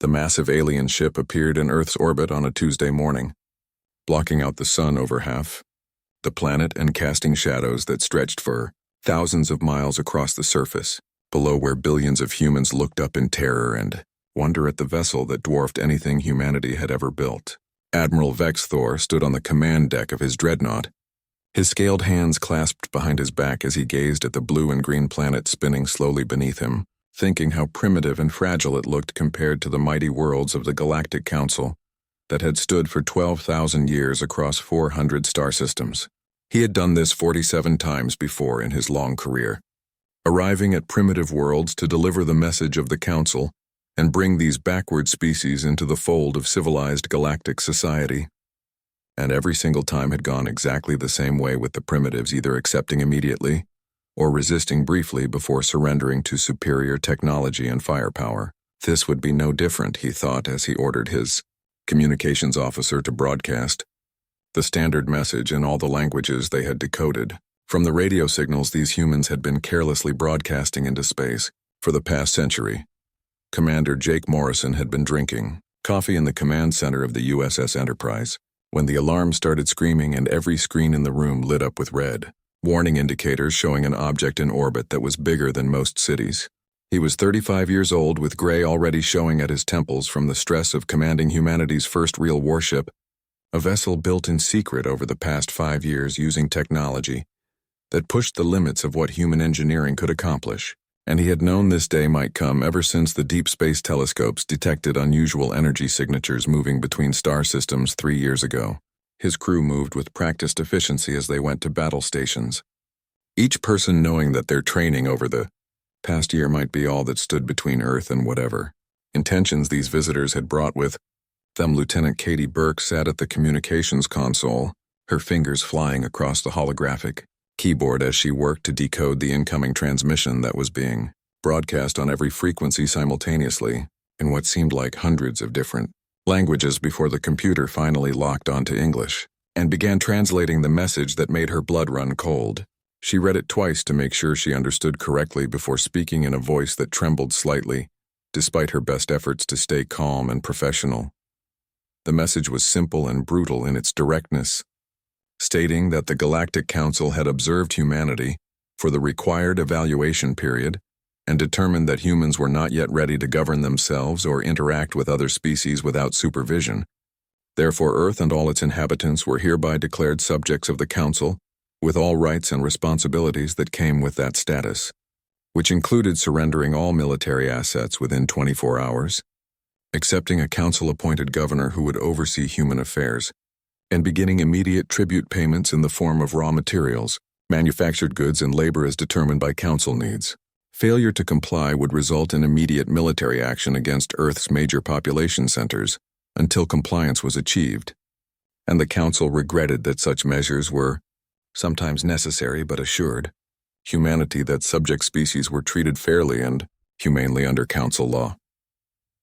The massive alien ship appeared in Earth's orbit on a Tuesday morning, blocking out the sun over half the planet and casting shadows that stretched for thousands of miles across the surface, below where billions of humans looked up in terror and wonder at the vessel that dwarfed anything humanity had ever built. Admiral Vex Thor stood on the command deck of his dreadnought, his scaled hands clasped behind his back as he gazed at the blue and green planet spinning slowly beneath him, thinking how primitive and fragile it looked compared to the mighty worlds of the Galactic Council that had stood for 12,000 years across 400 star systems. He had done this 47 times before in his long career, arriving at primitive worlds to deliver the message of the Council and bring these backward species into the fold of civilized galactic society. And every single time had gone exactly the same way, with the primitives either accepting immediately or resisting briefly before surrendering to superior technology and firepower. This would be no different, he thought, as he ordered his communications officer to broadcast the standard message in all the languages they had decoded. From the radio signals these humans had been carelessly broadcasting into space for the past century. Commander Jake Morrison had been drinking coffee in the command center of the USS Enterprise when the alarm started screaming and every screen in the room lit up with red warning indicators showing an object in orbit that was bigger than most cities. He was 35 years old, with gray already showing at his temples from the stress of commanding humanity's first real warship, a vessel built in secret over the past 5 years using technology that pushed the limits of what human engineering could accomplish. And he had known this day might come ever since the deep space telescopes detected unusual energy signatures moving between star systems 3 years ago. His crew moved with practiced efficiency as they went to battle stations, each person knowing that their training over the past year might be all that stood between Earth and whatever intentions these visitors had brought with them. Lieutenant Katie Burke sat at the communications console, her fingers flying across the holographic keyboard as she worked to decode the incoming transmission that was being broadcast on every frequency simultaneously in what seemed like hundreds of different languages before the computer finally locked onto English and began translating the message that made her blood run cold. She read it twice to make sure she understood correctly before speaking in a voice that trembled slightly, despite her best efforts to stay calm and professional. The message was simple and brutal in its directness, stating that the Galactic Council had observed humanity for the required evaluation period and determined that humans were not yet ready to govern themselves or interact with other species without supervision. Therefore, Earth and all its inhabitants were hereby declared subjects of the Council, with all rights and responsibilities that came with that status, which included surrendering all military assets within 24 hours, accepting a council-appointed governor who would oversee human affairs, and beginning immediate tribute payments in the form of raw materials, manufactured goods, and labor as determined by council needs. Failure to comply would result in immediate military action against Earth's major population centers until compliance was achieved, and the council regretted that such measures were sometimes necessary but assured humanity that subject species were treated fairly and humanely under council law.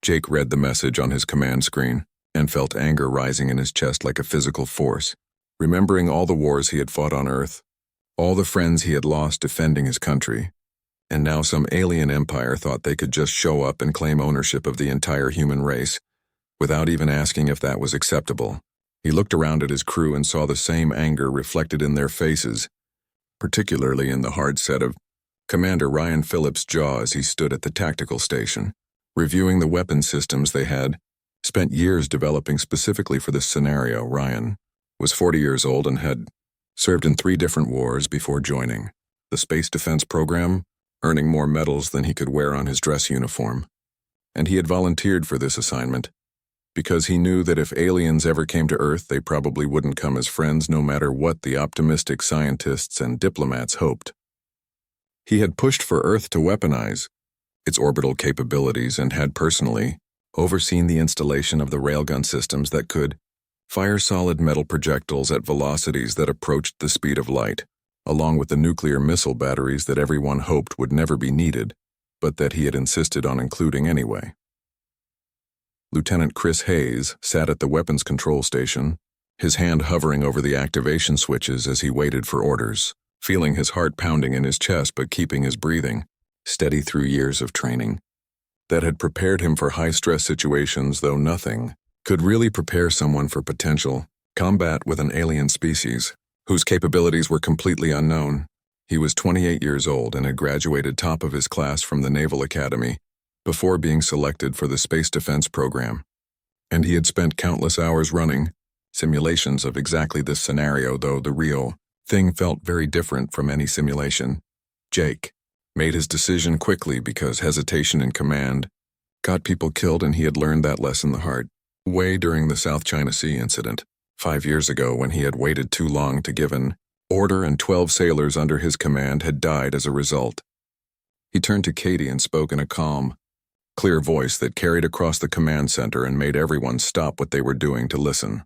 Jake read the message on his command screen and felt anger rising in his chest like a physical force, remembering all the wars he had fought on Earth, all the friends he had lost defending his country, and now some alien empire thought they could just show up and claim ownership of the entire human race without even asking if that was acceptable. He looked around at his crew and saw the same anger reflected in their faces, particularly in the hard set of Commander Ryan Phillips' jaw as he stood at the tactical station, reviewing the weapon systems they had spent years developing specifically for this scenario. Ryan was 40 years old and had served in 3 different wars before joining the Space Defense Program, earning more medals than he could wear on his dress uniform. And he had volunteered for this assignment because he knew that if aliens ever came to Earth, they probably wouldn't come as friends no matter what the optimistic scientists and diplomats hoped. He had pushed for Earth to weaponize its orbital capabilities and had personally overseen the installation of the railgun systems that could fire solid metal projectiles at velocities that approached the speed of light, along with the nuclear missile batteries that everyone hoped would never be needed, but that he had insisted on including anyway. Lieutenant Chris Hayes sat at the weapons control station, his hand hovering over the activation switches as he waited for orders, feeling his heart pounding in his chest but keeping his breathing steady through years of training. that had prepared him for high-stress situations, though nothing could really prepare someone for potential combat with an alien species whose capabilities were completely unknown. He was 28 years old and had graduated top of his class from the Naval Academy before being selected for the Space Defense Program. And he had spent countless hours running simulations of exactly this scenario, though the real thing felt very different from any simulation. Jake made his decision quickly because hesitation in command got people killed, and he had learned that lesson the hard way during the South China Sea incident 5 years ago, when he had waited too long to give an order and 12 sailors under his command had died as a result. He turned to Katie and spoke in a calm, clear voice that carried across the command center and made everyone stop what they were doing to listen.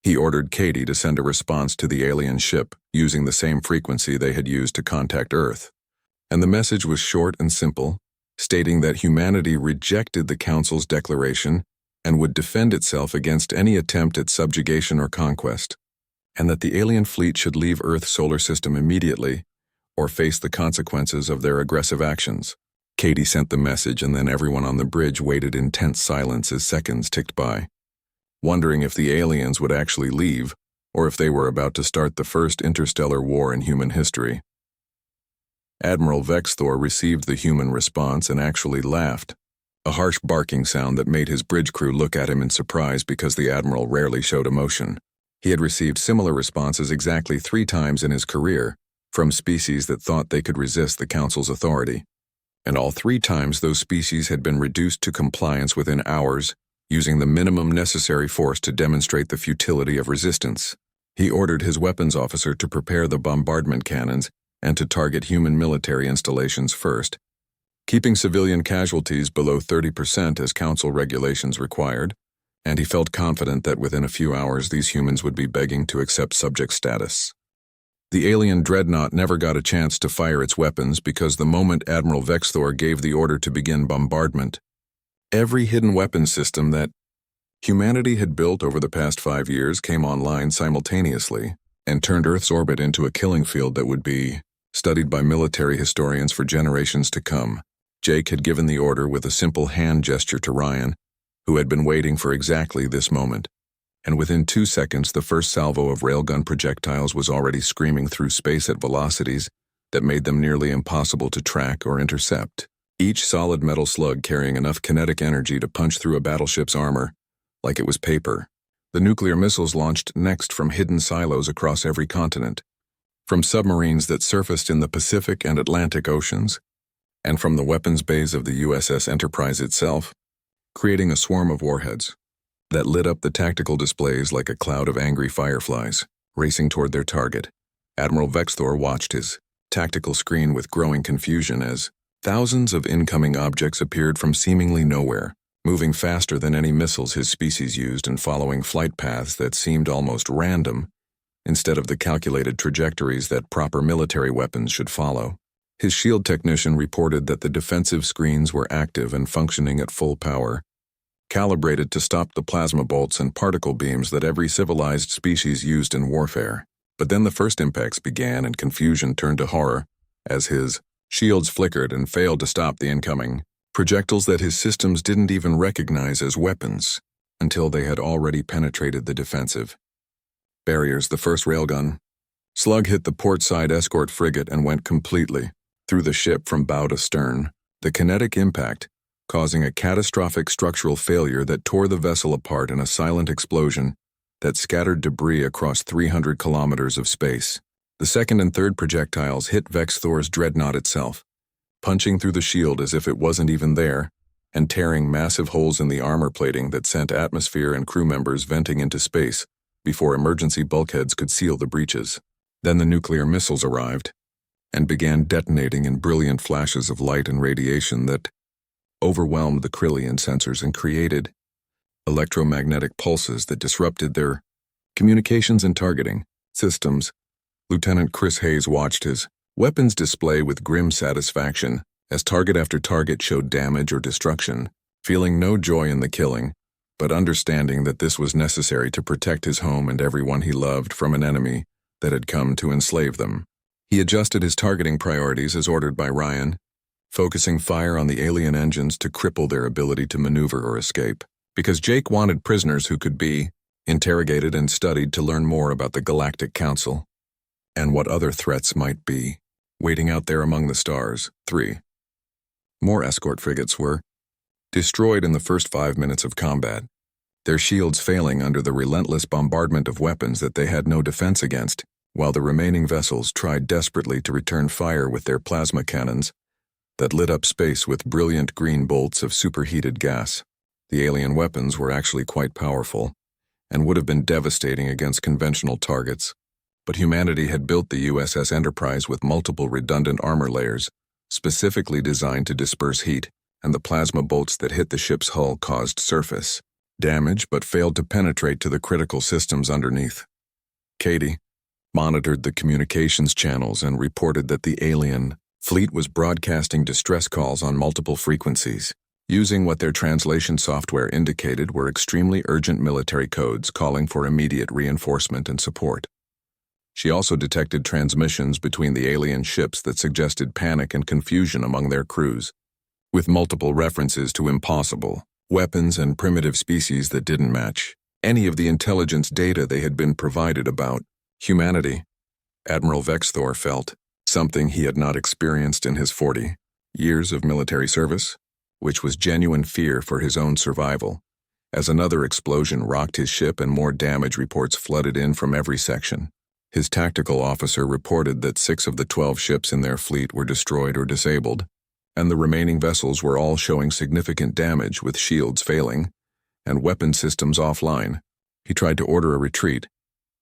He ordered Katie to send a response to the alien ship using the same frequency they had used to contact Earth. And the message was short and simple, stating that humanity rejected the Council's declaration and would defend itself against any attempt at subjugation or conquest, and that the alien fleet should leave Earth's solar system immediately or face the consequences of their aggressive actions. Katie sent the message, and then everyone on the bridge waited in tense silence as seconds ticked by, wondering if the aliens would actually leave or if they were about to start the first interstellar war in human history. Admiral Vexthor received the human response and actually laughed, a harsh barking sound that made his bridge crew look at him in surprise because the Admiral rarely showed emotion. He had received similar responses exactly 3 times in his career from species that thought they could resist the Council's authority, and all 3 times those species had been reduced to compliance within hours, using the minimum necessary force to demonstrate the futility of resistance. He ordered his weapons officer to prepare the bombardment cannons and to target human military installations first, keeping civilian casualties below 30% as Council regulations required, and he felt confident that within a few hours these humans would be begging to accept subject status. The alien dreadnought never got a chance to fire its weapons because the moment Admiral Vexthor gave the order to begin bombardment, every hidden weapon system that humanity had built over the past 5 years came online simultaneously and turned Earth's orbit into a killing field that would be studied by military historians for generations to come. Jake had given the order with a simple hand gesture to Ryan, who had been waiting for exactly this moment, and within 2 seconds the first salvo of railgun projectiles was already screaming through space at velocities that made them nearly impossible to track or intercept, each solid metal slug carrying enough kinetic energy to punch through a battleship's armor like it was paper. The nuclear missiles launched next from hidden silos across every continent, from submarines that surfaced in the Pacific and Atlantic Oceans, and from the weapons bays of the USS Enterprise itself, creating a swarm of warheads that lit up the tactical displays like a cloud of angry fireflies, racing toward their target. Admiral Vexthor watched his tactical screen with growing confusion as thousands of incoming objects appeared from seemingly nowhere, moving faster than any missiles his species used and following flight paths that seemed almost random instead of the calculated trajectories that proper military weapons should follow. His shield technician reported that the defensive screens were active and functioning at full power, calibrated to stop the plasma bolts and particle beams that every civilized species used in warfare. But then the first impacts began and confusion turned to horror as his shields flickered and failed to stop the incoming projectiles that his systems didn't even recognize as weapons until they had already penetrated the defensive barriers. The first railgun slug hit the port-side escort frigate and went completely through the ship from bow to stern, the kinetic impact causing a catastrophic structural failure that tore the vessel apart in a silent explosion that scattered debris across 300 kilometers of space. The second and third projectiles hit Vexthor's dreadnought itself, punching through the shield as if it wasn't even there, and tearing massive holes in the armor plating that sent atmosphere and crew members venting into space before emergency bulkheads could seal the breaches. Then the nuclear missiles arrived and began detonating in brilliant flashes of light and radiation that overwhelmed the Krillian sensors and created electromagnetic pulses that disrupted their communications and targeting systems. Lieutenant Chris Hayes watched his weapons display with grim satisfaction as target after target showed damage or destruction, feeling no joy in the killing, but understanding that this was necessary to protect his home and everyone he loved from an enemy that had come to enslave them. He adjusted his targeting priorities as ordered by Ryan, focusing fire on the alien engines to cripple their ability to maneuver or escape, because Jake wanted prisoners who could be interrogated and studied to learn more about the Galactic Council and what other threats might be waiting out there among the stars. 3. More escort frigates were destroyed in the first 5 minutes of combat, their shields failing under the relentless bombardment of weapons that they had no defense against, while the remaining vessels tried desperately to return fire with their plasma cannons that lit up space with brilliant green bolts of superheated gas. The alien weapons were actually quite powerful and would have been devastating against conventional targets, but humanity had built the USS Enterprise with multiple redundant armor layers, specifically designed to disperse heat, and the plasma bolts that hit the ship's hull caused surface damage but failed to penetrate to the critical systems underneath. Katie monitored the communications channels and reported that the alien fleet was broadcasting distress calls on multiple frequencies, using what their translation software indicated were extremely urgent military codes calling for immediate reinforcement and support. She also detected transmissions between the alien ships that suggested panic and confusion among their crews, with multiple references to impossible weapons and primitive species that didn't match any of the intelligence data they had been provided about humanity. Admiral Vexthor felt something he had not experienced in his 40 years of military service, which was genuine fear for his own survival, as another explosion rocked his ship and more damage reports flooded in from every section. His tactical officer reported that 6 of the 12 ships in their fleet were destroyed or disabled, and the remaining vessels were all showing significant damage with shields failing and weapon systems offline. He tried to order a retreat,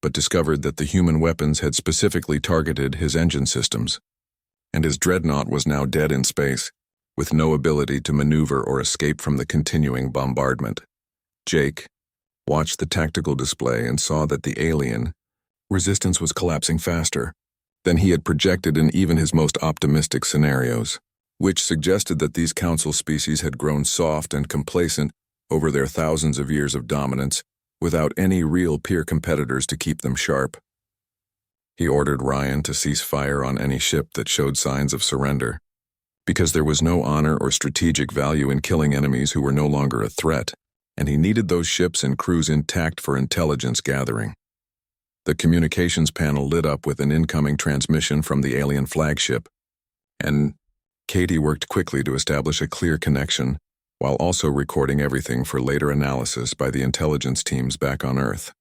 but discovered that the human weapons had specifically targeted his engine systems, and his dreadnought was now dead in space, with no ability to maneuver or escape from the continuing bombardment. Jake watched the tactical display and saw that the alien resistance was collapsing faster than he had projected in even his most optimistic scenarios, which suggested that these council species had grown soft and complacent over their thousands of years of dominance without any real peer competitors to keep them sharp. He ordered Ryan to cease fire on any ship that showed signs of surrender, because there was no honor or strategic value in killing enemies who were no longer a threat, and he needed those ships and crews intact for intelligence gathering. The communications panel lit up with an incoming transmission from the alien flagship, and Katie worked quickly to establish a clear connection, while also recording everything for later analysis by the intelligence teams back on Earth.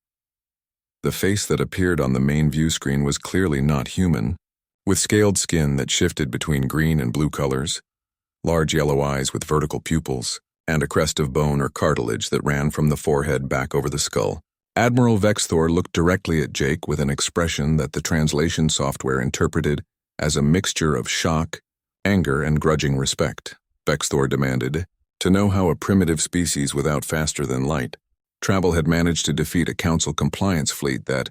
The face that appeared on the main view screen was clearly not human, with scaled skin that shifted between green and blue colors, large yellow eyes with vertical pupils, and a crest of bone or cartilage that ran from the forehead back over the skull. Admiral Vexthor looked directly at Jake with an expression that the translation software interpreted as a mixture of shock, anger, and grudging respect. Vexthor demanded to know how a primitive species without faster-than-light travel had managed to defeat a council compliance fleet that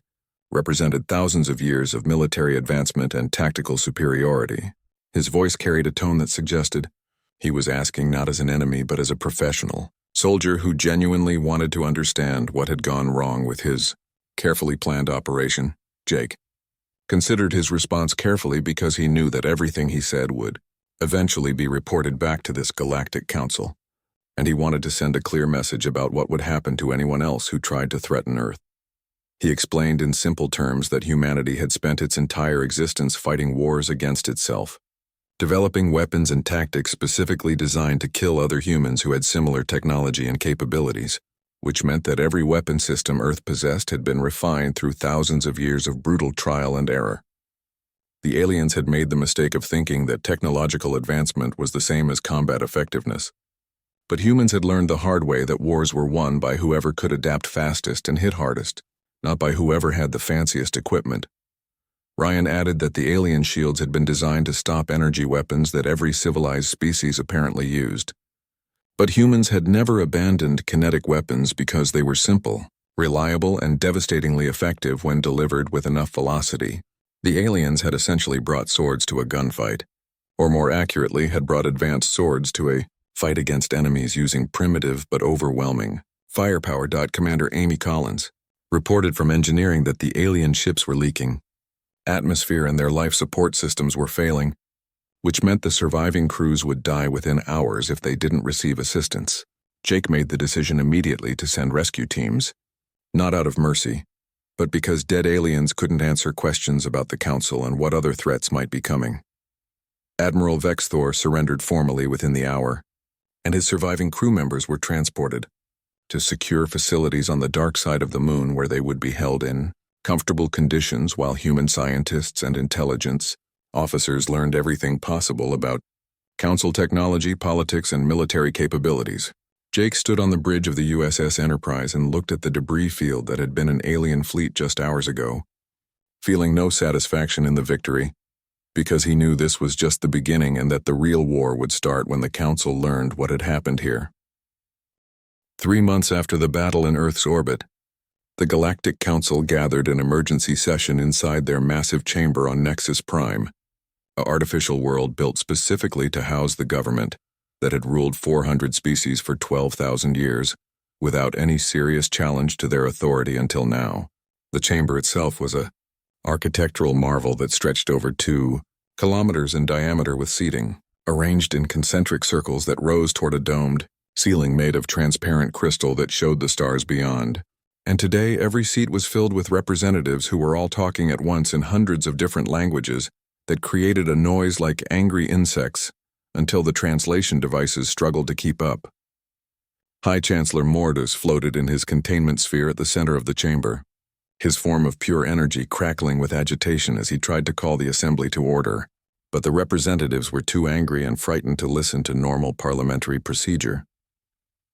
represented thousands of years of military advancement and tactical superiority. His voice carried a tone that suggested he was asking not as an enemy but as a professional soldier who genuinely wanted to understand what had gone wrong with his carefully planned operation. Jake considered his response carefully because he knew that everything he said would eventually be reported back to this Galactic Council, and he wanted to send a clear message about what would happen to anyone else who tried to threaten Earth. He explained in simple terms that humanity had spent its entire existence fighting wars against itself, developing weapons and tactics specifically designed to kill other humans who had similar technology and capabilities, which meant that every weapon system Earth possessed had been refined through thousands of years of brutal trial and error. The aliens had made the mistake of thinking that technological advancement was the same as combat effectiveness. But humans had learned the hard way that wars were won by whoever could adapt fastest and hit hardest, not by whoever had the fanciest equipment. Ryan added that the alien shields had been designed to stop energy weapons that every civilized species apparently used. But humans had never abandoned kinetic weapons because they were simple, reliable, and devastatingly effective when delivered with enough velocity. The aliens had essentially brought swords to a gunfight, or more accurately, had brought advanced swords to a fight against enemies using primitive but overwhelming firepower. Commander Amy Collins reported from engineering that the alien ships were leaking atmosphere and their life support systems were failing, which meant the surviving crews would die within hours if they didn't receive assistance. Jake made the decision immediately to send rescue teams, not out of mercy, but because dead aliens couldn't answer questions about the Council and what other threats might be coming. Admiral Vexthor surrendered formally within the hour, and his surviving crew members were transported to secure facilities on the dark side of the moon where they would be held in comfortable conditions while human scientists and intelligence officers learned everything possible about Council technology, politics, and military capabilities. Jake stood on the bridge of the USS Enterprise and looked at the debris field that had been an alien fleet just hours ago, feeling no satisfaction in the victory, because he knew this was just the beginning and that the real war would start when the Council learned what had happened here. 3 months after the battle in Earth's orbit, the Galactic Council gathered an emergency session inside their massive chamber on Nexus Prime, an artificial world built specifically to house the government that had ruled 400 species for 12,000 years, without any serious challenge to their authority until now. The chamber itself was a architectural marvel that stretched over 2 kilometers in diameter with seating, arranged in concentric circles that rose toward a domed ceiling made of transparent crystal that showed the stars beyond. And today every seat was filled with representatives who were all talking at once in hundreds of different languages that created a noise like angry insects until the translation devices struggled to keep up. High Chancellor Mortis floated in his containment sphere at the center of the chamber, his form of pure energy crackling with agitation as he tried to call the assembly to order. But the representatives were too angry and frightened to listen to normal parliamentary procedure.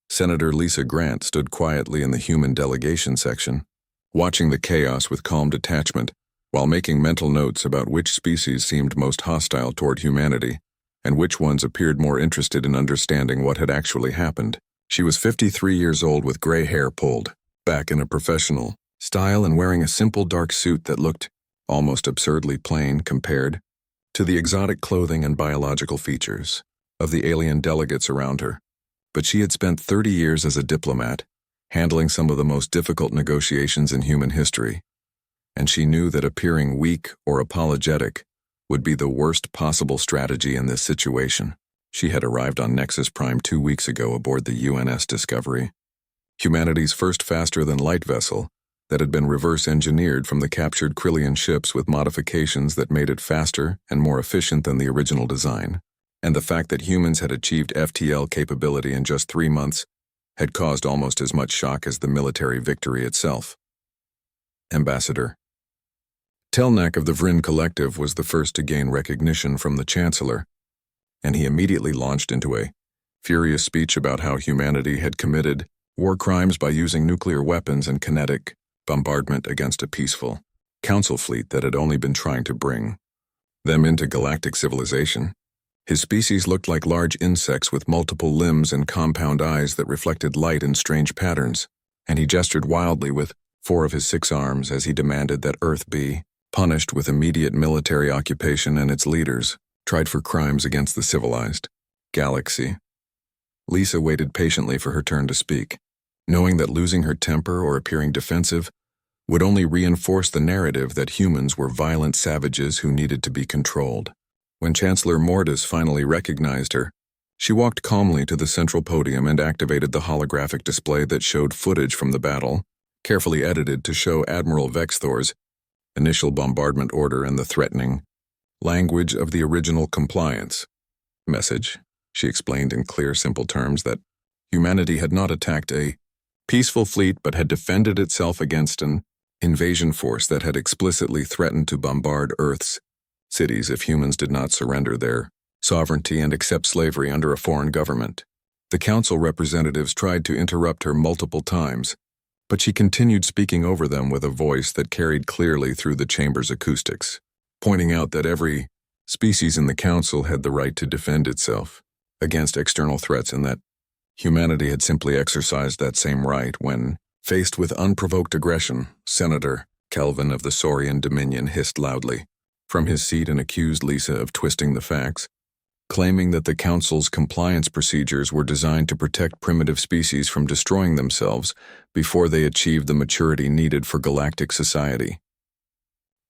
Senator Lisa Grant stood quietly in the human delegation section, watching the chaos with calm detachment, while making mental notes about which species seemed most hostile toward humanity, and which ones appeared more interested in understanding what had actually happened. She was 53 years old with gray hair pulled back in a professional style and wearing a simple dark suit that looked almost absurdly plain compared to the exotic clothing and biological features of the alien delegates around her. But she had spent 30 years as a diplomat, handling some of the most difficult negotiations in human history, and she knew that appearing weak or apologetic would be the worst possible strategy in this situation. She had arrived on Nexus Prime 2 weeks ago aboard the UNS Discovery, humanity's first faster-than-light vessel that had been reverse-engineered from the captured Krillian ships with modifications that made it faster and more efficient than the original design. And the fact that humans had achieved FTL capability in just 3 months had caused almost as much shock as the military victory itself. Ambassador Telnak of the Vryn Collective was the first to gain recognition from the Chancellor, and he immediately launched into a furious speech about how humanity had committed war crimes by using nuclear weapons and kinetic bombardment against a peaceful Council fleet that had only been trying to bring them into galactic civilization. His species looked like large insects with multiple limbs and compound eyes that reflected light in strange patterns, and he gestured wildly with 4 of his 6 arms as he demanded that Earth be punished with immediate military occupation and its leaders tried for crimes against the civilized galaxy. Lisa waited patiently for her turn to speak, knowing that losing her temper or appearing defensive would only reinforce the narrative that humans were violent savages who needed to be controlled. When Chancellor Mortis finally recognized her, she walked calmly to the central podium and activated the holographic display that showed footage from the battle, carefully edited to show Admiral Vexthor's initial bombardment order and the threatening language of the original compliance message. She explained in clear, simple terms that humanity had not attacked a peaceful fleet but had defended itself against an invasion force that had explicitly threatened to bombard Earth's cities if humans did not surrender their sovereignty and accept slavery under a foreign government. The Council representatives tried to interrupt her multiple times, but she continued speaking over them with a voice that carried clearly through the chamber's acoustics, pointing out that every species in the Council had the right to defend itself against external threats and that humanity had simply exercised that same right when faced with unprovoked aggression. Senator Kelvin of the Saurian Dominion hissed loudly from his seat and accused Lisa of twisting the facts, claiming that the Council's compliance procedures were designed to protect primitive species from destroying themselves before they achieved the maturity needed for galactic society.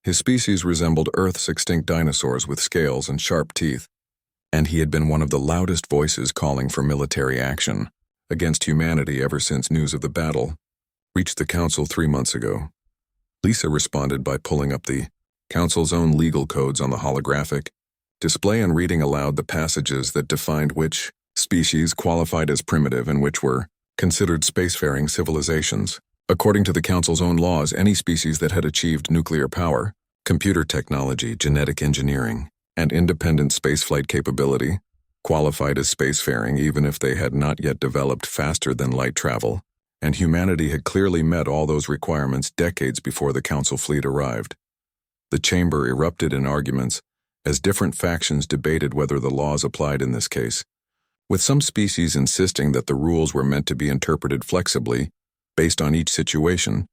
His species resembled Earth's extinct dinosaurs with scales and sharp teeth, and he had been one of the loudest voices calling for military action against humanity ever since news of the battle reached the Council 3 months ago. Lisa responded by pulling up the Council's own legal codes on the holographic display and reading aloud the passages that defined which species qualified as primitive and which were considered spacefaring civilizations. According to the Council's own laws, any species that had achieved nuclear power, computer technology, genetic engineering, and independent spaceflight capability qualified as spacefaring even if they had not yet developed faster-than-light travel, and humanity had clearly met all those requirements decades before the Council fleet arrived. The chamber erupted in arguments as different factions debated whether the laws applied in this case, with some species insisting that the rules were meant to be interpreted flexibly based on each situation,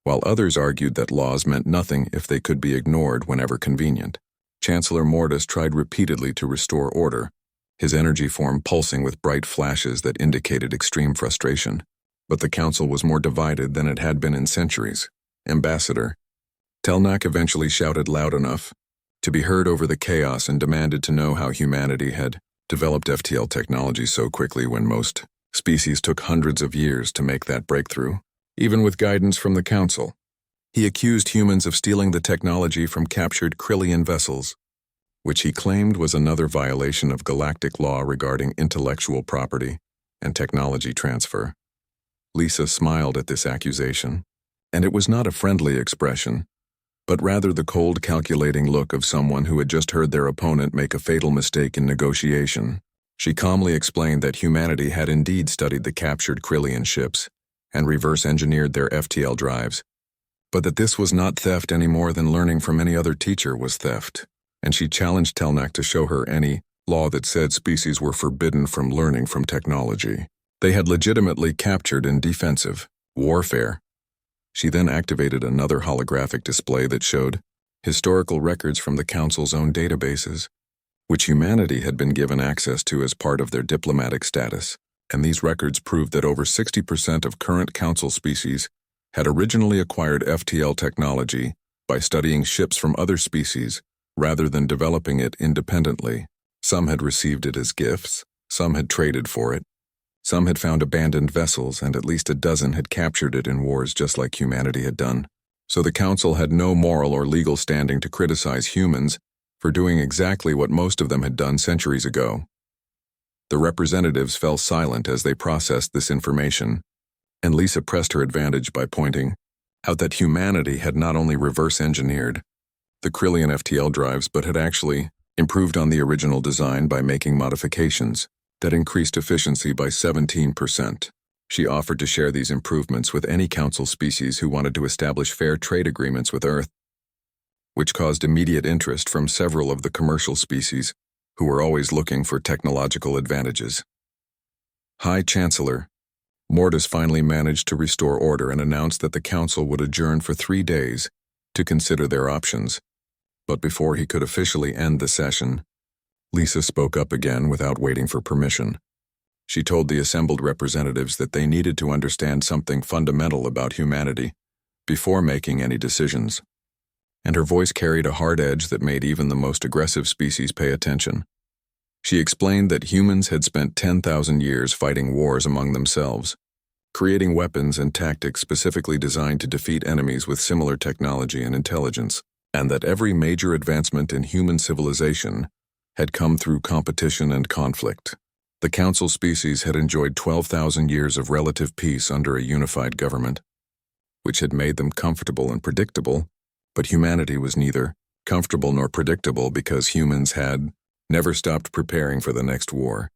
while others argued that laws meant nothing if they could be ignored whenever convenient. Chancellor Mortis tried repeatedly to restore order, his energy form pulsing with bright flashes that indicated extreme frustration. But the Council was more divided than it had been in centuries. Ambassador Telnak eventually shouted loud enough to be heard over the chaos and demanded to know how humanity had developed FTL technology so quickly when most species took hundreds of years to make that breakthrough, even with guidance from the Council. He accused humans of stealing the technology from captured Krillian vessels, which he claimed was another violation of galactic law regarding intellectual property and technology transfer. Lisa smiled at this accusation, and it was not a friendly expression, but rather the cold, calculating look of someone who had just heard their opponent make a fatal mistake in negotiation. She calmly explained that humanity had indeed studied the captured Krillian ships and reverse-engineered their FTL drives, but that this was not theft any more than learning from any other teacher was theft, and she challenged Telnak to show her any law that said species were forbidden from learning from technology they had legitimately captured in defensive warfare. She then activated another holographic display that showed historical records from the Council's own databases, which humanity had been given access to as part of their diplomatic status, and these records proved that over 60% of current Council species had originally acquired FTL technology by studying ships from other species rather than developing it independently. Some had received it as gifts, some had traded for it, some had found abandoned vessels, and at least a dozen had captured it in wars just like humanity had done. So the Council had no moral or legal standing to criticize humans for doing exactly what most of them had done centuries ago. The representatives fell silent as they processed this information, and Lisa pressed her advantage by pointing out that humanity had not only reverse-engineered the Krillian FTL drives but had actually improved on the original design by making modifications that increased efficiency by 17%. She offered to share these improvements with any Council species who wanted to establish fair trade agreements with Earth, which caused immediate interest from several of the commercial species who were always looking for technological advantages. High Chancellor Mortis finally managed to restore order and announced that the Council would adjourn for 3 days to consider their options. But before he could officially end the session, Lisa spoke up again without waiting for permission. She told the assembled representatives that they needed to understand something fundamental about humanity before making any decisions, and her voice carried a hard edge that made even the most aggressive species pay attention. She explained that humans had spent 10,000 years fighting wars among themselves, creating weapons and tactics specifically designed to defeat enemies with similar technology and intelligence, and that every major advancement in human civilization had come through competition and conflict. The Council species had enjoyed 12,000 years of relative peace under a unified government, which had made them comfortable and predictable, but humanity was neither comfortable nor predictable because humans had never stopped preparing for the next war.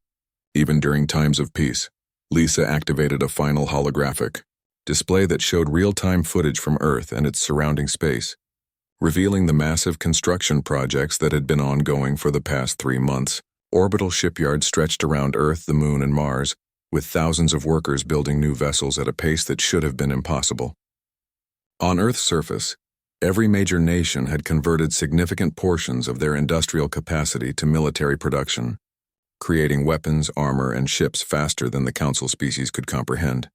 Even during times of peace, Lisa activated a final holographic display that showed real-time footage from Earth and its surrounding space, revealing the massive construction projects that had been ongoing for the past 3 months. Orbital shipyards stretched around Earth, the Moon, and Mars, with thousands of workers building new vessels at a pace that should have been impossible. On Earth's surface, every major nation had converted significant portions of their industrial capacity to military production, creating weapons, armor, and ships faster than the Council species could comprehend.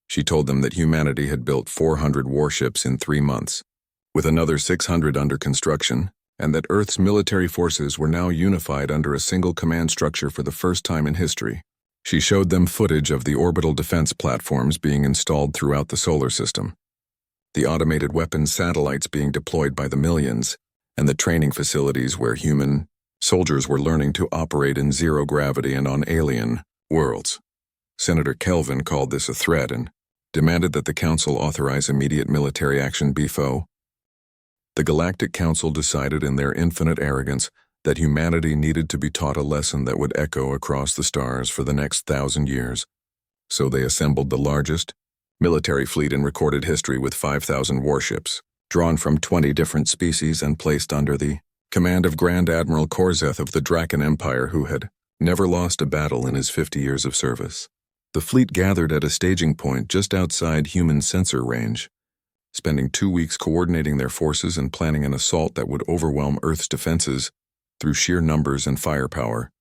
She told them that humanity had built 400 warships in 3 months, with another 600 under construction, and that Earth's military forces were now unified under a single command structure for the first time in history. She showed them footage of the orbital defense platforms being installed throughout the solar system, the automated weapons satellites being deployed by the millions, and the training facilities where human soldiers were learning to operate in zero gravity and on alien worlds. Senator Kelvin called this a threat and demanded that the Council authorize immediate military action before. The Galactic Council decided in their infinite arrogance that humanity needed to be taught a lesson that would echo across the stars for the next 1,000 years. So they assembled the largest military fleet in recorded history with 5,000 warships, drawn from 20 different species and placed under the command of Grand Admiral Korzeth of the Draken Empire, who had never lost a battle in his 50 years of service. The fleet gathered at a staging point just outside human sensor range, spending 2 weeks coordinating their forces and planning an assault that would overwhelm Earth's defenses through sheer numbers and firepower.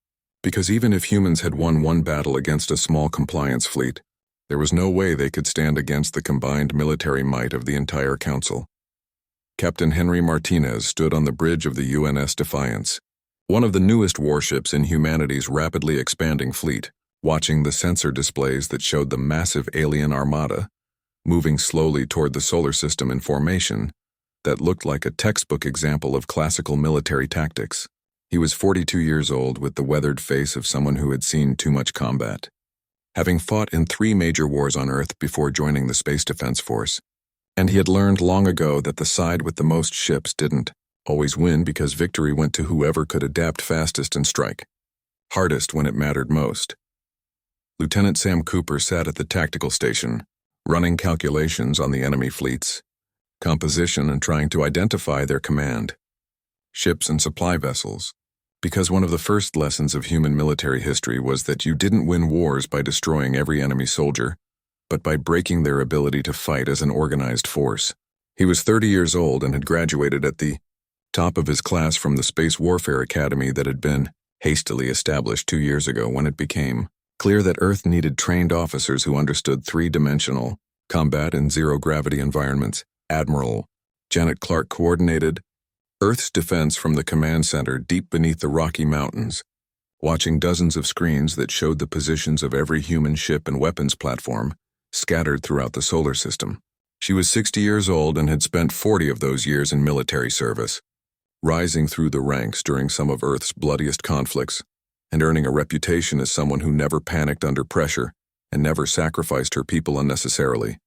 Because even if humans had won one battle against a small compliance fleet, there was no way they could stand against the combined military might of the entire Council. Captain Henry Martinez stood on the bridge of the UNS Defiance, one of the newest warships in humanity's rapidly expanding fleet, watching the sensor displays that showed the massive alien armada moving slowly toward the solar system in formation that looked like a textbook example of classical military tactics. He was 42 years old with the weathered face of someone who had seen too much combat. Having fought in 3 major wars on Earth before joining the Space Defense Force, and he had learned long ago that the side with the most ships didn't always win because victory went to whoever could adapt fastest and strike hardest when it mattered most. Lieutenant Sam Cooper sat at the tactical station, running calculations on the enemy fleet's composition and trying to identify their command, ships and supply vessels, because one of the first lessons of human military history was that you didn't win wars by destroying every enemy soldier, but by breaking their ability to fight as an organized force. He was 30 years old and had graduated at the top of his class from the Space Warfare Academy that had been hastily established 2 years ago when it became clear that Earth needed trained officers who understood 3-dimensional combat in zero-gravity environments. Admiral Janet Clark coordinated Earth's defense from the command center deep beneath the Rocky Mountains, watching dozens of screens that showed the positions of every human ship and weapons platform scattered throughout the solar system. She was 60 years old and had spent 40 of those years in military service, rising through the ranks during some of Earth's bloodiest conflicts, and earning a reputation as someone who never panicked under pressure and never sacrificed her people unnecessarily,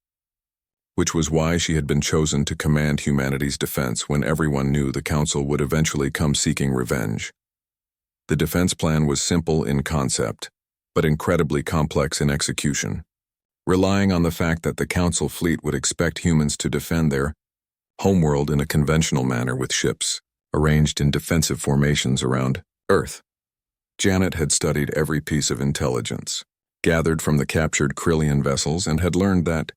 which was why she had been chosen to command humanity's defense when everyone knew the Council would eventually come seeking revenge. The defense plan was simple in concept, but incredibly complex in execution, relying on the fact that the Council fleet would expect humans to defend their homeworld in a conventional manner with ships arranged in defensive formations around Earth. Janet had studied every piece of intelligence gathered from the captured Krillian vessels and had learned that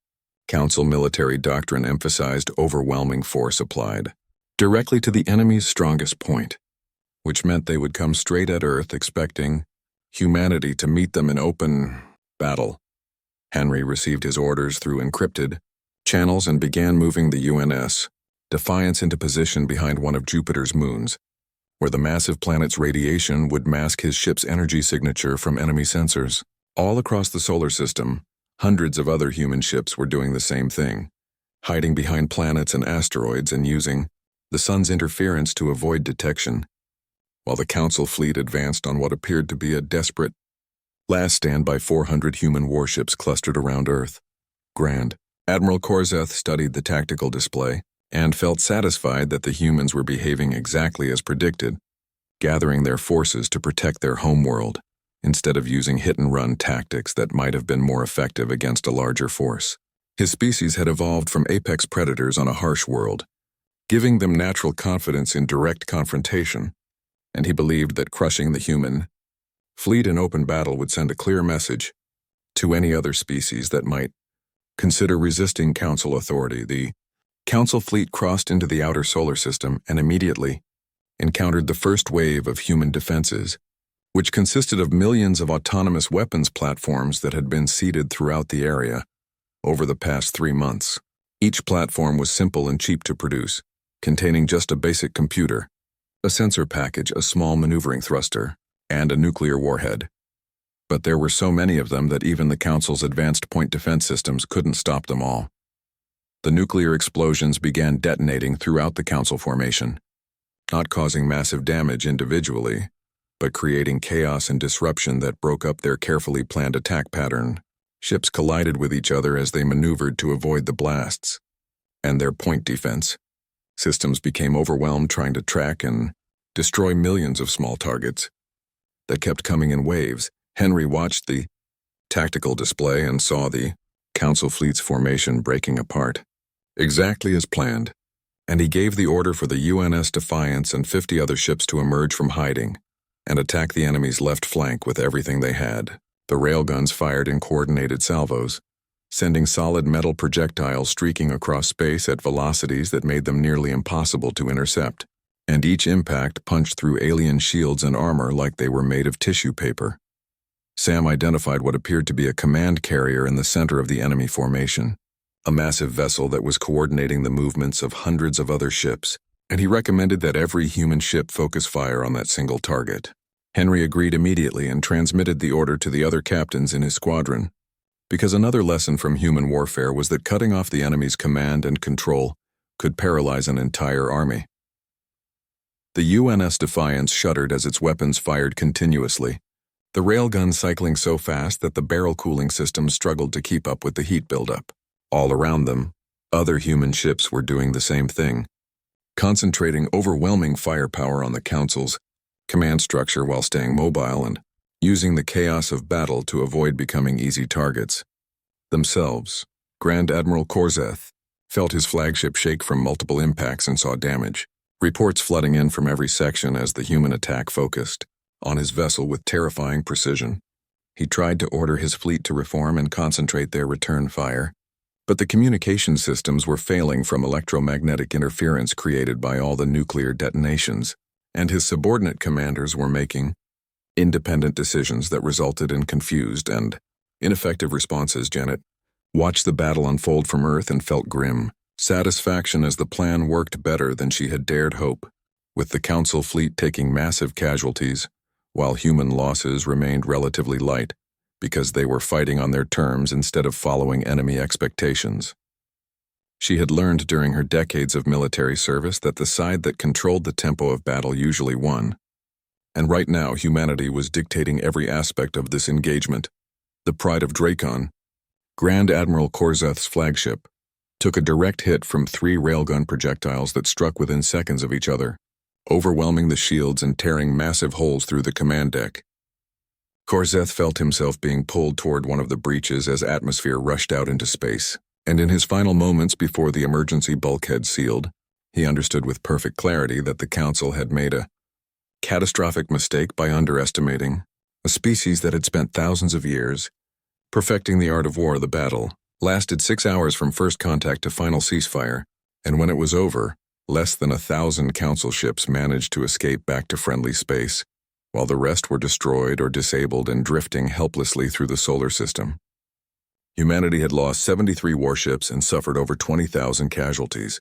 Council military doctrine emphasized overwhelming force applied directly to the enemy's strongest point, which meant they would come straight at Earth expecting humanity to meet them in open battle. Henry received his orders through encrypted channels and began moving the UNS Defiance into position behind one of Jupiter's moons, where the massive planet's radiation would mask his ship's energy signature from enemy sensors. All across the solar system, hundreds of other human ships were doing the same thing, hiding behind planets and asteroids and using the sun's interference to avoid detection, while the Council fleet advanced on what appeared to be a desperate last stand by 400 human warships clustered around Earth. Grand Admiral Korzeth studied the tactical display and felt satisfied that the humans were behaving exactly as predicted, gathering their forces to protect their homeworld, instead of using hit-and-run tactics that might have been more effective against a larger force. His species had evolved from apex predators on a harsh world, giving them natural confidence in direct confrontation, and he believed that crushing the human fleet in open battle would send a clear message to any other species that might consider resisting Council authority. The Council fleet crossed into the outer solar system and immediately encountered the first wave of human defenses, which consisted of millions of autonomous weapons platforms that had been seeded throughout the area over the past 3 months. Each platform was simple and cheap to produce, containing just a basic computer, a sensor package, a small maneuvering thruster, and a nuclear warhead. But there were so many of them that even the Council's advanced point defense systems couldn't stop them all. The nuclear explosions began detonating throughout the Council formation, not causing massive damage individually, but creating chaos and disruption that broke up their carefully planned attack pattern. Ships collided with each other as they maneuvered to avoid the blasts, and their point defense systems became overwhelmed trying to track and destroy millions of small targets that kept coming in waves. Henry watched the tactical display and saw the Council fleet's formation breaking apart, exactly as planned, and he gave the order for the UNS Defiance and 50 other ships to emerge from hiding and attack the enemy's left flank with everything they had. The railguns fired in coordinated salvos, sending solid metal projectiles streaking across space at velocities that made them nearly impossible to intercept, and each impact punched through alien shields and armor like they were made of tissue paper. Sam identified what appeared to be a command carrier in the center of the enemy formation, a massive vessel that was coordinating the movements of hundreds of other ships, and he recommended that every human ship focus fire on that single target. Henry agreed immediately and transmitted the order to the other captains in his squadron, because another lesson from human warfare was that cutting off the enemy's command and control could paralyze an entire army. The UNS Defiance shuddered as its weapons fired continuously, the railgun cycling so fast that the barrel cooling system struggled to keep up with the heat buildup. All around them, other human ships were doing the same thing, concentrating overwhelming firepower on the Council's command structure while staying mobile and using the chaos of battle to avoid becoming easy targets. Themselves, Grand Admiral Korzeth felt his flagship shake from multiple impacts and saw damage, reports flooding in from every section as the human attack focused on his vessel with terrifying precision. He tried to order his fleet to reform and concentrate their return fire, but the communication systems were failing from electromagnetic interference created by all the nuclear detonations, and his subordinate commanders were making independent decisions that resulted in confused and ineffective responses. Janet watched the battle unfold from Earth and felt grim satisfaction as the plan worked better than she had dared hope, with the Council fleet taking massive casualties, while human losses remained relatively light because they were fighting on their terms instead of following enemy expectations. She had learned during her decades of military service that the side that controlled the tempo of battle usually won, and right now humanity was dictating every aspect of this engagement. The Pride of Dracon, Grand Admiral Korzeth's flagship, took a direct hit from 3 railgun projectiles that struck within seconds of each other, overwhelming the shields and tearing massive holes through the command deck. Korzeth felt himself being pulled toward one of the breaches as atmosphere rushed out into space, and in his final moments before the emergency bulkhead sealed, he understood with perfect clarity that the Council had made a catastrophic mistake by underestimating a species that had spent thousands of years perfecting the art of war. The battle lasted 6 hours from first contact to final ceasefire, and when it was over, less than 1,000 Council ships managed to escape back to friendly space, while the rest were destroyed or disabled and drifting helplessly through the solar system. Humanity had lost 73 warships and suffered over 20,000 casualties,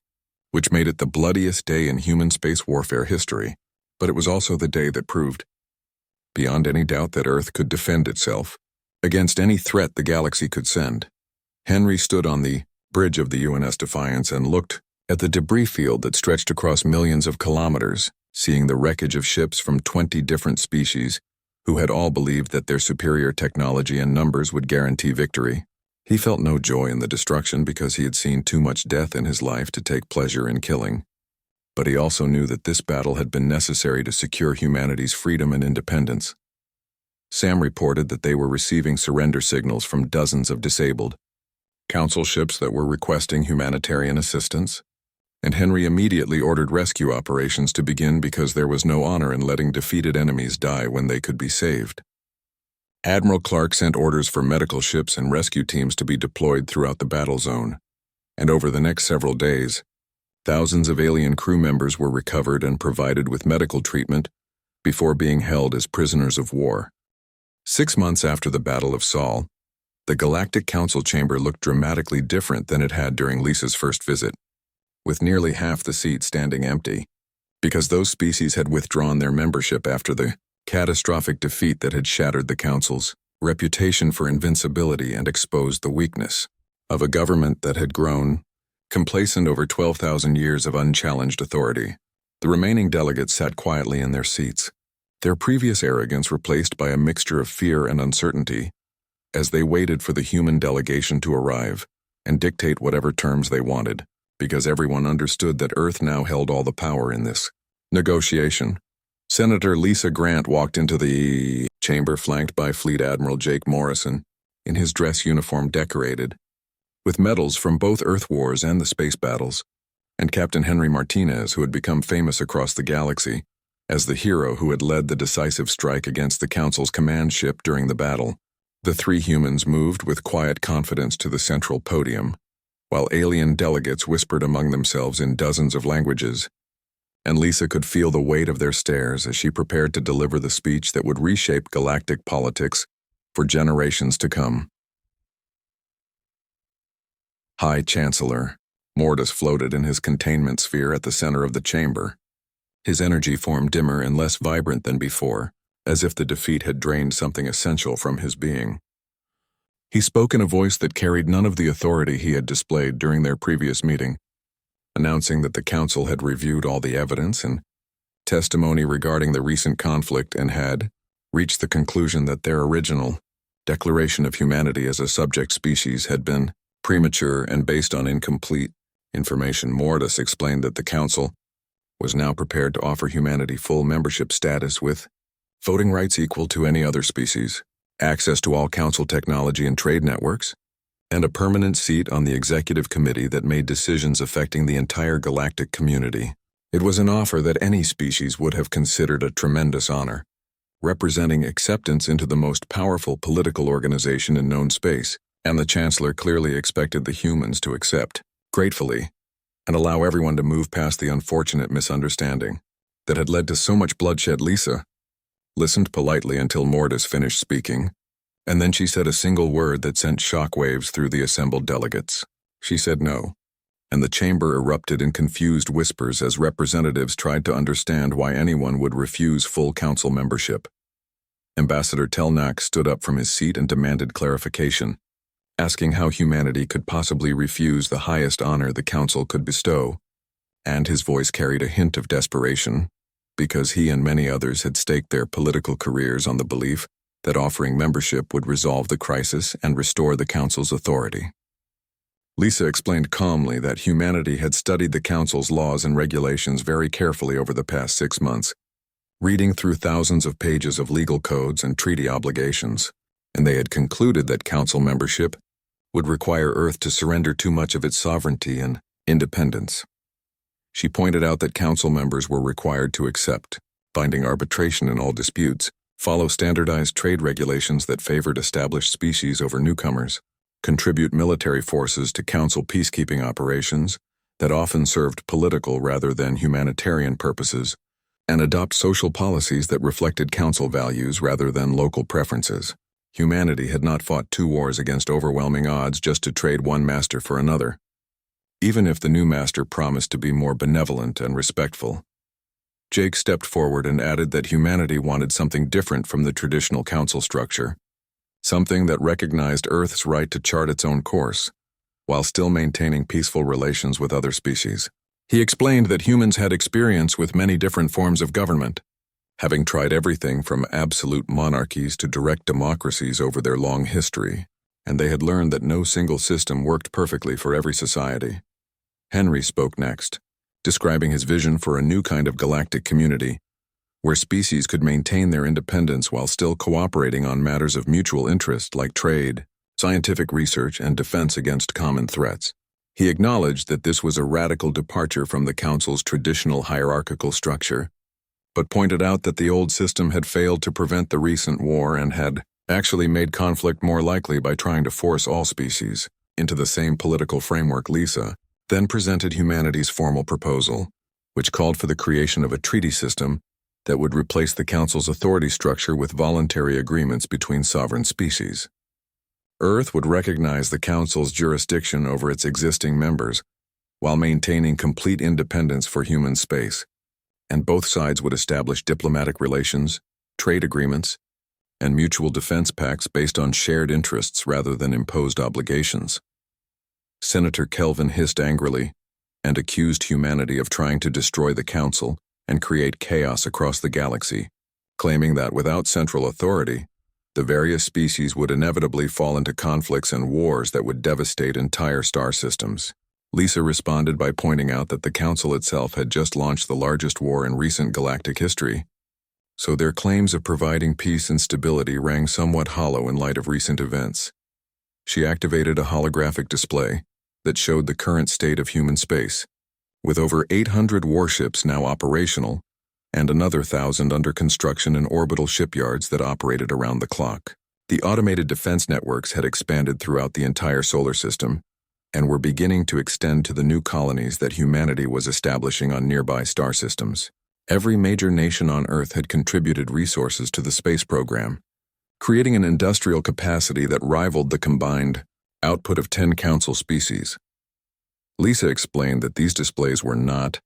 which made it the bloodiest day in human space warfare history, but it was also the day that proved beyond any doubt that Earth could defend itself against any threat the galaxy could send. Henry stood on the bridge of the UNS Defiance and looked at the debris field that stretched across millions of kilometers, seeing the wreckage of ships from 20 different species who had all believed that their superior technology and numbers would guarantee victory. He felt no joy in the destruction because he had seen too much death in his life to take pleasure in killing. But he also knew that this battle had been necessary to secure humanity's freedom and independence. Sam reported that they were receiving surrender signals from dozens of disabled Council ships that were requesting humanitarian assistance, and Henry immediately ordered rescue operations to begin because there was no honor in letting defeated enemies die when they could be saved. Admiral Clark sent orders for medical ships and rescue teams to be deployed throughout the battle zone, and over the next several days, thousands of alien crew members were recovered and provided with medical treatment before being held as prisoners of war. 6 months after the Battle of Sol, the Galactic Council chamber looked dramatically different than it had during Lisa's first visit. With nearly half the seats standing empty, because those species had withdrawn their membership after the catastrophic defeat that had shattered the Council's reputation for invincibility and exposed the weakness of a government that had grown complacent over 12,000 years of unchallenged authority. The remaining delegates sat quietly in their seats, their previous arrogance replaced by a mixture of fear and uncertainty, as they waited for the human delegation to arrive and dictate whatever terms they wanted, because everyone understood that Earth now held all the power in this negotiation. Senator Lisa Grant walked into the chamber flanked by Fleet Admiral Jake Morrison, in his dress uniform decorated with medals from both Earth wars and the space battles, and Captain Henry Martinez, who had become famous across the galaxy as the hero who had led the decisive strike against the Council's command ship during the battle. The three humans moved with quiet confidence to the central podium, while alien delegates whispered among themselves in dozens of languages, and Lisa could feel the weight of their stares as she prepared to deliver the speech that would reshape galactic politics for generations to come. High Chancellor, Mortis floated in his containment sphere at the center of the chamber. His energy formed dimmer and less vibrant than before, as if the defeat had drained something essential from his being. He spoke in a voice that carried none of the authority he had displayed during their previous meeting, announcing that the Council had reviewed all the evidence and testimony regarding the recent conflict and had reached the conclusion that their original declaration of humanity as a subject species had been premature and based on incomplete information. Mortis explained that the Council was now prepared to offer humanity full membership status with voting rights equal to any other species, access to all Council technology and trade networks, and a permanent seat on the executive committee that made decisions affecting the entire galactic community. It was an offer that any species would have considered a tremendous honor, representing acceptance into the most powerful political organization in known space, and the Chancellor clearly expected the humans to accept, gratefully, and allow everyone to move past the unfortunate misunderstanding that had led to so much bloodshed. Lisa listened politely until Mortis finished speaking, and then she said a single word that sent shockwaves through the assembled delegates. She said no, and the chamber erupted in confused whispers as representatives tried to understand why anyone would refuse full Council membership. Ambassador Telnak stood up from his seat and demanded clarification, asking how humanity could possibly refuse the highest honor the Council could bestow, and his voice carried a hint of desperation, because he and many others had staked their political careers on the belief that offering membership would resolve the crisis and restore the Council's authority. Lisa explained calmly that humanity had studied the Council's laws and regulations very carefully over the past 6 months, reading through thousands of pages of legal codes and treaty obligations, and they had concluded that Council membership would require Earth to surrender too much of its sovereignty and independence. She pointed out that Council members were required to accept binding arbitration in all disputes, follow standardized trade regulations that favored established species over newcomers, contribute military forces to Council peacekeeping operations that often served political rather than humanitarian purposes, and adopt social policies that reflected Council values rather than local preferences. Humanity had not fought 2 wars against overwhelming odds just to trade one master for another, even if the new master promised to be more benevolent and respectful. Jake stepped forward and added that humanity wanted something different from the traditional Council structure, something that recognized Earth's right to chart its own course, while still maintaining peaceful relations with other species. He explained that humans had experience with many different forms of government, having tried everything from absolute monarchies to direct democracies over their long history, and they had learned that no single system worked perfectly for every society. Henry spoke next, describing his vision for a new kind of galactic community, where species could maintain their independence while still cooperating on matters of mutual interest like trade, scientific research, and defense against common threats. He acknowledged that this was a radical departure from the Council's traditional hierarchical structure, but pointed out that the old system had failed to prevent the recent war and had actually made conflict more likely by trying to force all species into the same political framework. Lisa then presented humanity's formal proposal, which called for the creation of a treaty system that would replace the Council's authority structure with voluntary agreements between sovereign species. Earth would recognize the Council's jurisdiction over its existing members, while maintaining complete independence for human space, and both sides would establish diplomatic relations, trade agreements, and mutual defense pacts based on shared interests rather than imposed obligations. Senator Kelvin hissed angrily and accused humanity of trying to destroy the Council and create chaos across the galaxy, claiming that without central authority, the various species would inevitably fall into conflicts and wars that would devastate entire star systems. Lisa responded by pointing out that the Council itself had just launched the largest war in recent galactic history, so their claims of providing peace and stability rang somewhat hollow in light of recent events. She activated a holographic display that showed the current state of human space, with over 800 warships now operational and another 1,000 under construction in orbital shipyards that operated around the clock. The automated defense networks had expanded throughout the entire solar system and were beginning to extend to the new colonies that humanity was establishing on nearby star systems. Every major nation on Earth had contributed resources to the space program, creating an industrial capacity that rivaled the combined output of 10 Council species. Lisa explained that these displays were not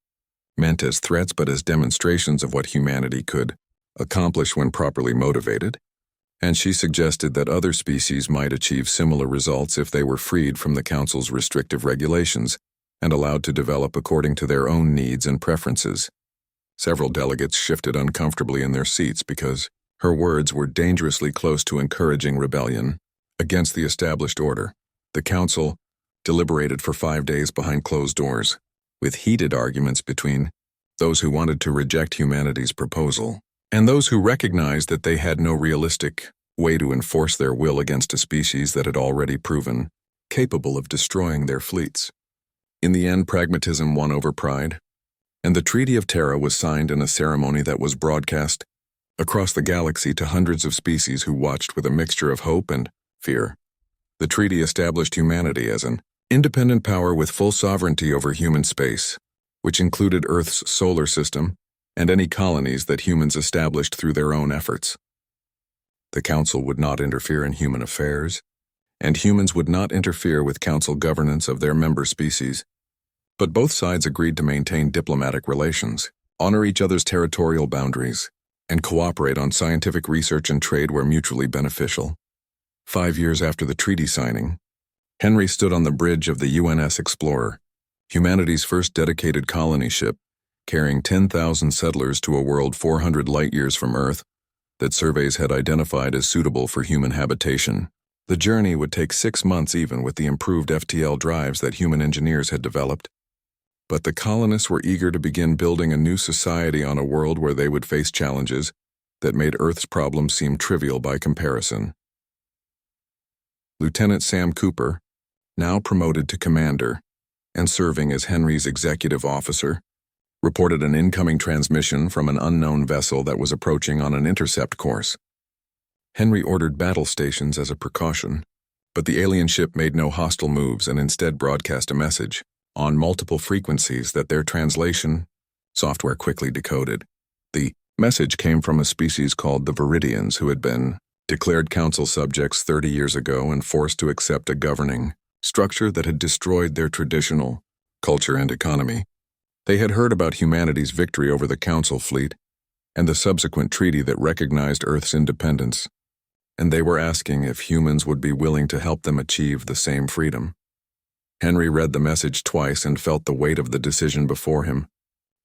meant as threats but as demonstrations of what humanity could accomplish when properly motivated, and she suggested that other species might achieve similar results if they were freed from the Council's restrictive regulations and allowed to develop according to their own needs and preferences. Several delegates shifted uncomfortably in their seats because her words were dangerously close to encouraging rebellion against the established order. The Council deliberated for 5 days behind closed doors, with heated arguments between those who wanted to reject humanity's proposal and those who recognized that they had no realistic way to enforce their will against a species that had already proven capable of destroying their fleets. In the end, pragmatism won over pride, and the Treaty of Terra was signed in a ceremony that was broadcast across the galaxy to hundreds of species who watched with a mixture of hope and fear. The treaty established humanity as an independent power with full sovereignty over human space, which included Earth's solar system and any colonies that humans established through their own efforts. The Council would not interfere in human affairs, and humans would not interfere with Council governance of their member species. But both sides agreed to maintain diplomatic relations, honor each other's territorial boundaries, and cooperate on scientific research and trade where mutually beneficial. 5 years after the treaty signing, Henry stood on the bridge of the UNS Explorer, humanity's first dedicated colony ship, carrying 10,000 settlers to a world 400 light-years from Earth that surveys had identified as suitable for human habitation. The journey would take 6 months even with the improved FTL drives that human engineers had developed. But the colonists were eager to begin building a new society on a world where they would face challenges that made Earth's problems seem trivial by comparison. Lieutenant Sam Cooper, now promoted to commander and serving as Henry's executive officer, reported an incoming transmission from an unknown vessel that was approaching on an intercept course. Henry ordered battle stations as a precaution, but the alien ship made no hostile moves and instead broadcast a message on multiple frequencies that their translation software quickly decoded. The message came from a species called the Viridians, who had been declared Council subjects 30 years ago and forced to accept a governing structure that had destroyed their traditional culture and economy. They had heard about humanity's victory over the Council fleet and the subsequent treaty that recognized Earth's independence, and they were asking if humans would be willing to help them achieve the same freedom. Henry read the message twice and felt the weight of the decision before him,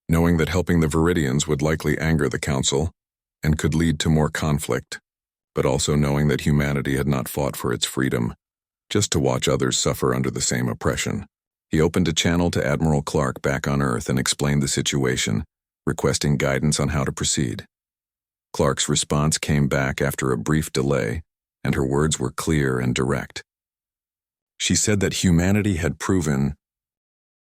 knowing that helping the Viridians would likely anger the Council and could lead to more conflict, but also knowing that humanity had not fought for its freedom just to watch others suffer under the same oppression. He opened a channel to Admiral Clark back on Earth and explained the situation, requesting guidance on how to proceed. Clark's response came back after a brief delay, and her words were clear and direct. She said that humanity had proven